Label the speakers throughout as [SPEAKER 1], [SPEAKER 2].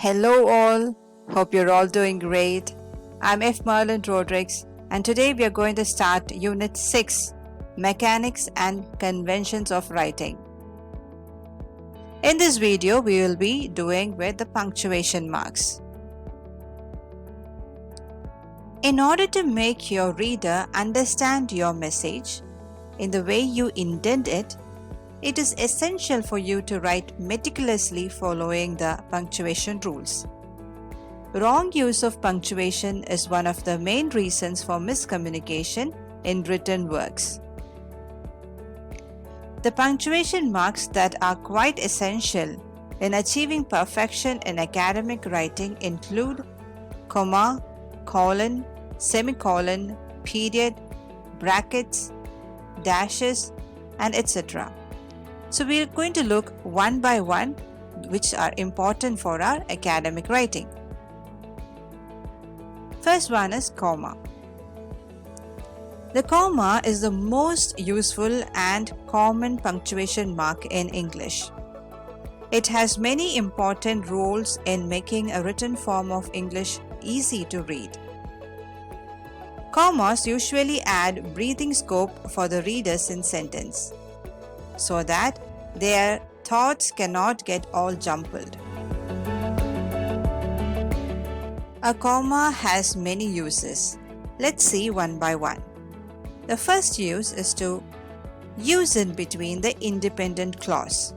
[SPEAKER 1] Hello all, hope you're all doing great. I'm F. Merlin Rodrigues and today we are going to start Unit 6, Mechanics and Conventions of Writing. In this video, we will be doing with the punctuation marks. In order to make your reader understand your message in the way you intend it, it is essential for you to write meticulously following the punctuation rules. Wrong use of punctuation is one of the main reasons for miscommunication in written works. The punctuation marks that are quite essential in achieving perfection in academic writing include comma, colon, semicolon, period, brackets, dashes, and etc. So we are going to look one by one which are important for our academic writing. First one is comma. The comma is the most useful and common punctuation mark in English. It has many important roles in making a written form of English easy to read. Commas usually add breathing scope for the readers in sentence, so that their thoughts cannot get all jumbled. A comma has many uses. Let's see one by one. The first use is to use in between the independent clause.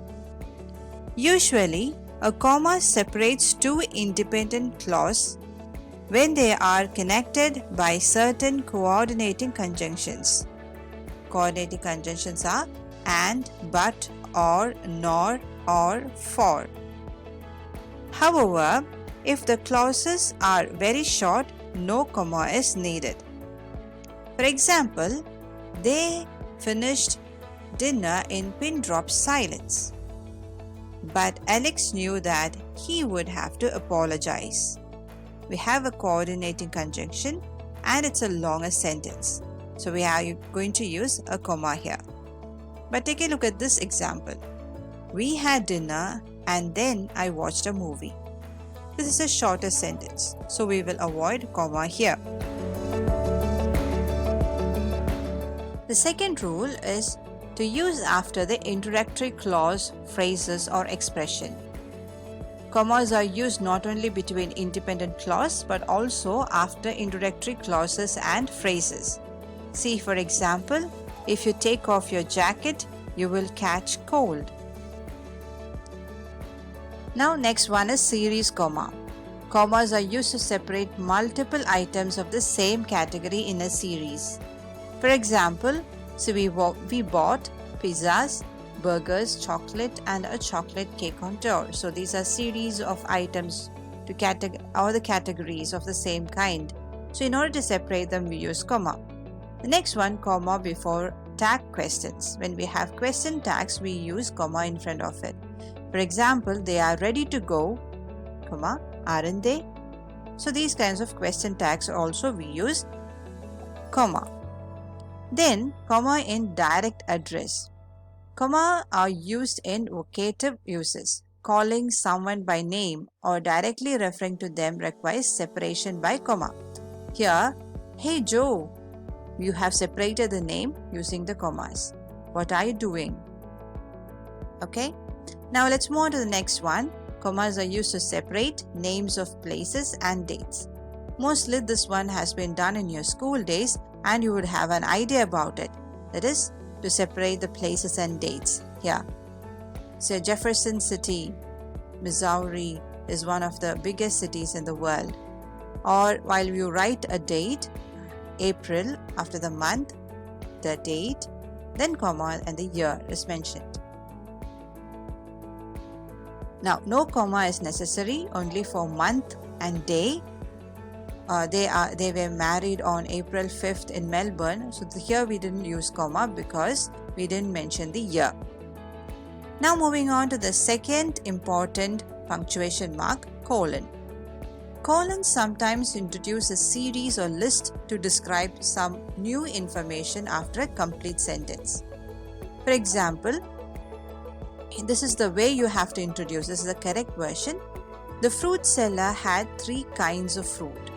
[SPEAKER 1] Usually, a comma separates two independent clauses when they are connected by certain coordinating conjunctions. Coordinating conjunctions are and, but, or, nor, or, for. However, if the clauses are very short, no comma is needed. For example, they finished dinner in pin-drop silence. But Alex knew that he would have to apologize. We have a coordinating conjunction and it's a longer sentence. So we are going to use a comma here. But take a look at this example. We had dinner and then I watched a movie. This is a shorter sentence, so we will avoid comma here. The second rule is to use after the introductory clause, phrases or expression. Commas are used not only between independent clause but also after introductory clauses and phrases. See, for example, if you take off your jacket, you will catch cold. Now next one is series comma. Commas are used to separate multiple items of the same category in a series. For example, so we bought pizzas, burgers, chocolate and a chocolate cake on tour. So these are series of items to all the categories of the same kind. So in order to separate them, we use comma. The next one, comma before tag questions. When we have question tags, we use comma in front of it. For example, they are ready to go, comma, aren't they? So these kinds of question tags also we use comma. Then, comma in direct address. Comma are used in vocative uses. Calling someone by name or directly referring to them requires separation by comma. Here, hey Joe, you have separated the name using the commas. What are you doing? Okay. Now let's move on to the next one. Commas are used to separate names of places and dates. Mostly this one has been done in your school days and you would have an idea about it. That is to separate the places and dates. Here. So Jefferson City, Missouri is one of the biggest cities in the world. Or while you write a date, April after the month, the date, then comma and the year is mentioned. Now, no comma is necessary only for month and day. They were married on April 5th in Melbourne. So here we didn't use comma because we didn't mention the year. Now moving on to the second important punctuation mark, colon. Colons sometimes introduce a series or list to describe some new information after a complete sentence. For example, this is the way you have to introduce. This is the correct version. The fruit seller had 3 kinds of fruit.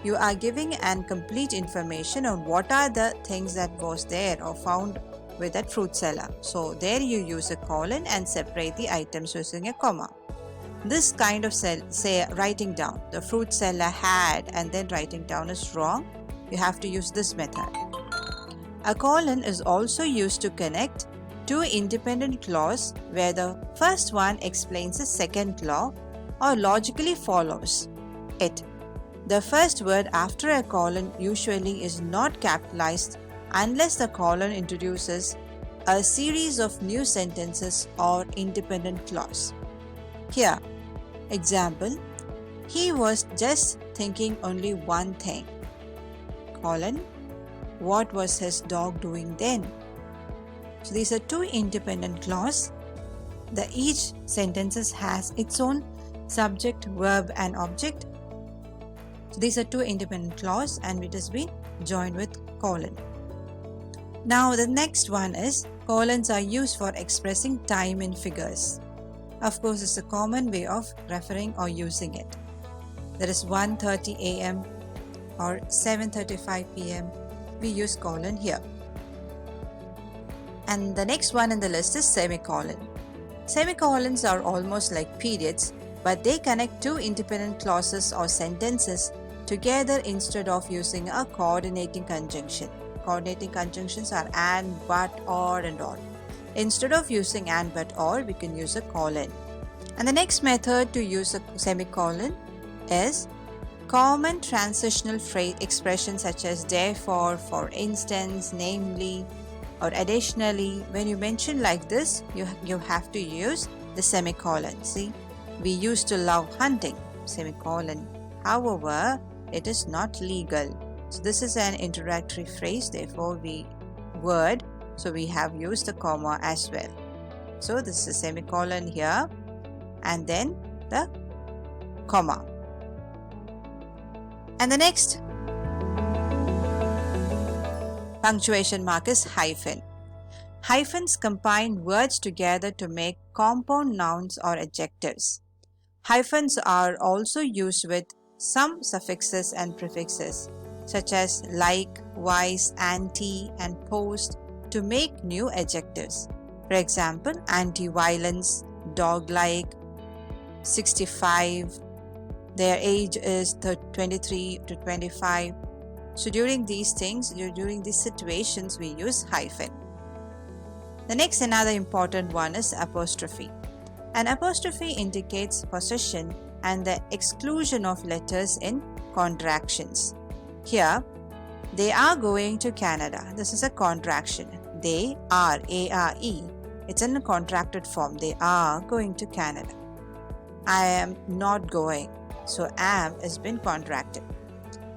[SPEAKER 1] You are giving an complete information on what are the things that was there or found with that fruit seller. So there you use a colon and separate the items using a comma. This kind of say writing down the fruit seller had and then writing down is wrong. You have to use this method. A colon is also used to connect two independent clauses where the first one explains the second clause or logically follows it. The first word after a colon usually is not capitalized unless the colon introduces a series of new sentences or independent clause. Here, example, he was just thinking only one thing. Colon, what was his dog doing then? So these are two independent clauses. Each sentence has its own subject, verb and object. So these are two independent clauses and it has been joined with colon. Now the next one is colons are used for expressing time in figures. Of course, it's a common way of referring or using it. There is 1:30 a.m. or 7:35 p.m. We use colon here. And the next one in the list is semicolon. Semicolons are almost like periods, but they connect two independent clauses or sentences together instead of using a coordinating conjunction. Coordinating conjunctions are and, but, or and all. Instead of using and, but, or, we can use a colon. And the next method to use a semicolon is common transitional phrase expressions such as therefore, for instance, namely, or additionally. When you mention like this, you have to use the semicolon. See, we used to love hunting, semicolon. However, it is not legal. So this is an introductory phrase, therefore word, so we have used the comma as well. So this is a semicolon here and then the comma. And the next punctuation mark is hyphen. Hyphens combine words together to make compound nouns or adjectives. Hyphens are also used with some suffixes and prefixes such as like, wise, anti, and post to make new adjectives. For example, anti-violence, dog-like, 65, their age is 23 to 25. So during these situations, we use hyphen. The next another important one is apostrophe. An apostrophe indicates possession and the exclusion of letters in contractions. Here, they are going to Canada. This is a contraction. They are, A-R-E. It's in a contracted form. They are going to Canada. I am not going. So am has been contracted.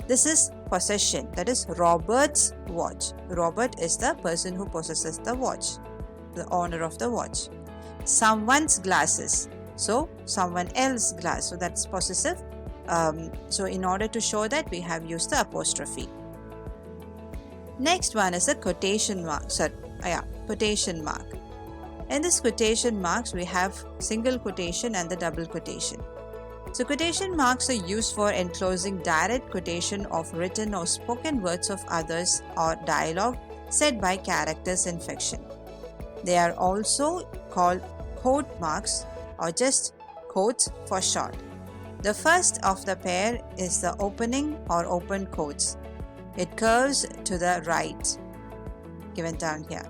[SPEAKER 1] This is possession. That is Robert's watch. Robert is the person who possesses the watch, the owner of the watch. Someone's glasses. So someone else's glass. So that's possessive. So in order to show that, we have used the apostrophe. Next one is a quotation mark. Quotation mark. In this quotation marks, we have single quotation and the double quotation. So quotation marks are used for enclosing direct quotation of written or spoken words of others or dialogue said by characters in fiction. They are also called quote marks or just quotes for short. The first of the pair is the opening or open quotes. It curves to the right, given down here.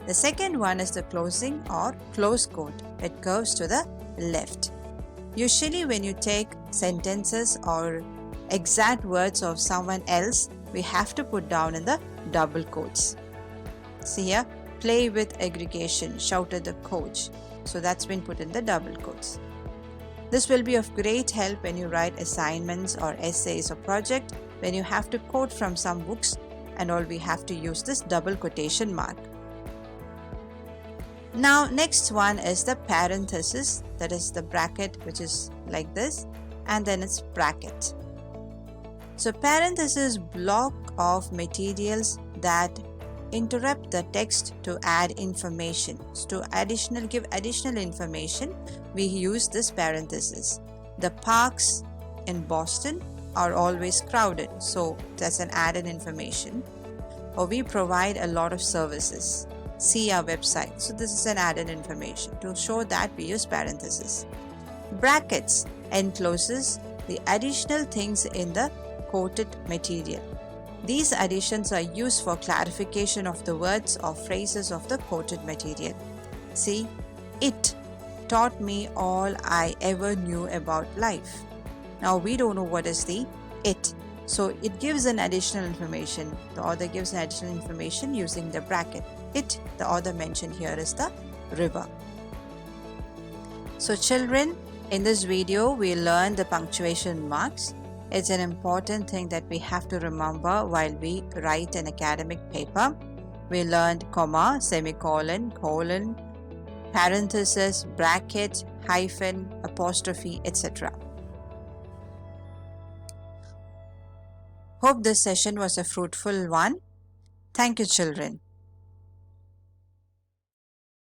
[SPEAKER 1] The second one is the closing or close quote. It curves to the left. Usually when you take sentences or exact words of someone else, we have to put down in the double quotes. See here, play with aggregation, shouted the coach. So that's been put in the double quotes. This will be of great help when you write assignments or essays or project, when you have to quote from some books and all, we have to use this double quotation mark. Now next one is the parenthesis, that is the bracket which is like this, and then it's bracket. So parenthesis block of materials that interrupt the text to add information. So to give additional information, we use this parenthesis. The parks in Boston are always crowded, so that's an added information. Or we provide a lot of services. See our website. So this is an added information. To show that, we use parenthesis. Brackets encloses the additional things in the quoted material. These additions are used for clarification of the words or phrases of the quoted material. See, it taught me all I ever knew about life. Now we don't know what is the it. So it gives an additional information. The author gives an additional information using the bracket. It, the author mentioned here, is the river. So children, in this video we learned the punctuation marks. It's an important thing that we have to remember while we write an academic paper. We learned comma, semicolon, colon, parenthesis, bracket, hyphen, apostrophe, etc. Hope this session was a fruitful one. Thank you, children.